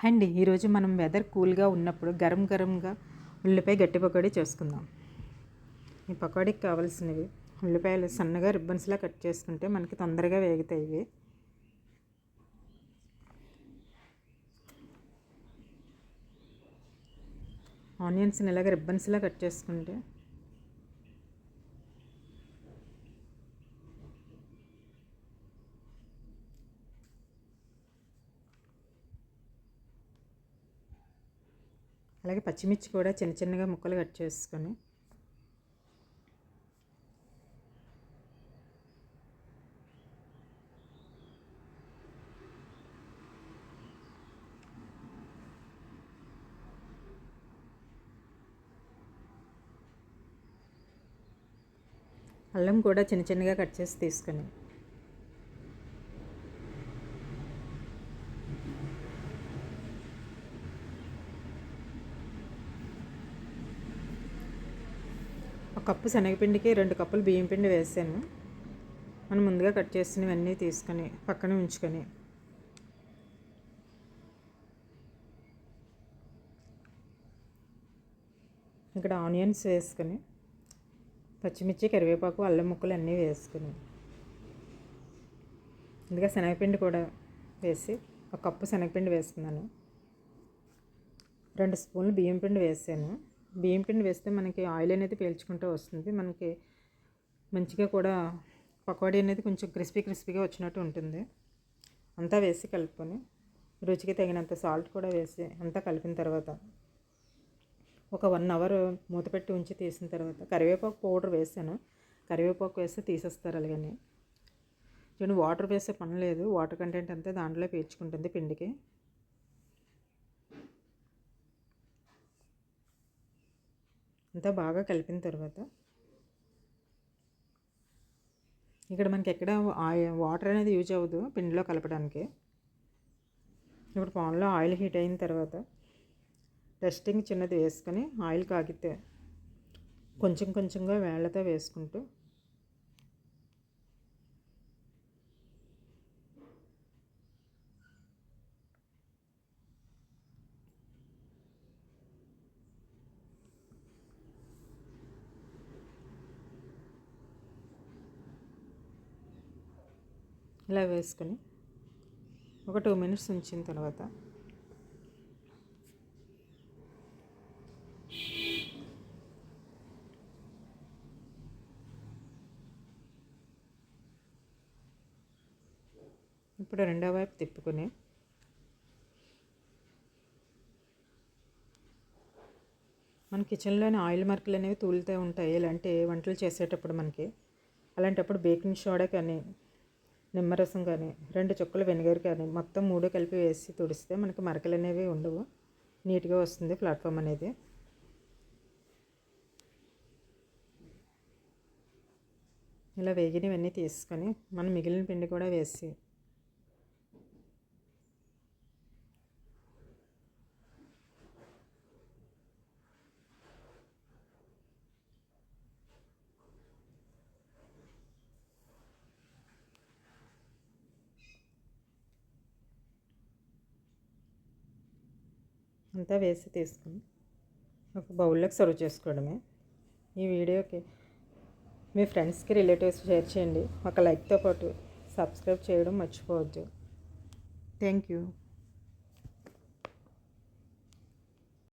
అండి ఈరోజు మనం వెదర్ కూల్గా ఉన్నప్పుడు గరంగా ఉల్లిపాయ గట్టి పకోడీ చేసుకుందాం. ఈ పకోడీకి కావాల్సినవి ఉల్లిపాయలు సన్నగా రిబ్బన్స్లా కట్ చేసుకుంటే మనకి తొందరగా వేగుతాయి. ఇవి ఆనియన్స్ని ఇలాగ రిబ్బన్స్లా కట్ చేసుకుంటే అలాగే పచ్చిమిర్చి కూడా చిన్న చిన్నగా ముక్కలు కట్ చేసుకొని అల్లం కూడా చిన్న చిన్నగా కట్ చేసి తీసుకొని ఒక కప్పు శనగపిండికి 2 కప్పులు బియ్యం పిండి వేసాను. మనం ముందుగా కట్ చేసినవన్నీ తీసుకొని పక్కన ఉంచుకొని ఇక్కడ ఆనియన్స్ వేసుకొని పచ్చిమిర్చి కరివేపాకు అల్లం ముక్కలు అన్నీ వేసుకుని ముందుగా శనగపిండి కూడా వేసి ఒక కప్పు శనగపిండి వేసుకున్నాను. 2 స్పూన్లు బియ్యం పిండి వేసాను. బియ్యం పిండి వేస్తే మనకి ఆయిల్ అనేది పీల్చుకుంటూ వస్తుంది. మనకి మంచిగా కూడా పకోడీ అనేది కొంచెం క్రిస్పీగా వచ్చినట్టు ఉంటుంది. అంతా వేసి కలుపుకొని రుచికి తగినంత సాల్ట్ కూడా వేసి అంతా కలిపిన తర్వాత ఒక 1 అవర్ మూత పెట్టి ఉంచి తీసిన తర్వాత కరివేపాకు పౌడర్ వేసాను. కరివేపాకు వేస్తే తీసేస్తారు అలాగని. చూడండి, వాటర్ వేసే పని లేదు. వాటర్ కంటెంట్ అంతా దాంట్లో పీల్చుకుంటుంది పిండికి. అంతా బాగా కలిపిన తర్వాత ఇక్కడ మనకి ఎక్కడ వాటర్ అనేది యూజ్ అవ్వదు పిండిలో కలపడానికి. ఇప్పుడు పాన్లో ఆయిల్ హీట్ అయిన తర్వాత డస్టింగ్ చిన్నది వేసుకొని ఆయిల్ కాగితే కొంచెంగా వేళ్ళతో వేసుకుంటూ ఇలా వేసుకొని ఒక 2 మినిట్స్ ఉంచిన తర్వాత ఇప్పుడు రెండో వైపు తిప్పుకొని మన కిచెన్లోని ఆయిల్ మార్కులు అనేవి తూలుతూ ఉంటాయి ఇలాంటి వంటలు చేసేటప్పుడు మనకి. అలాంటప్పుడు బేకింగ్ సోడా కానీ నిమ్మరసం కానీ 2 చుక్కలు వెనిగర్ కానీ మొత్తం 3 కలిపి వేసి తుడిస్తే మనకి మరకలు అనేవి ఉండవు. నీట్గా వస్తుంది ప్లాట్ఫామ్ అనేది. ఇలా వేగినవన్నీ తీసుకొని మనం మిగిలిన పిండి కూడా వేసి అంతా వేసి తీసుకొని ఒక బౌల్లోకి సర్వ్ చేసుకోవడమే. ఈ వీడియోకి మీ ఫ్రెండ్స్కి రిలేటివ్స్ షేర్ చేయండి. ఒక లైక్తో పాటు సబ్స్క్రైబ్ చేయడం మర్చిపోవద్దు. Thank you.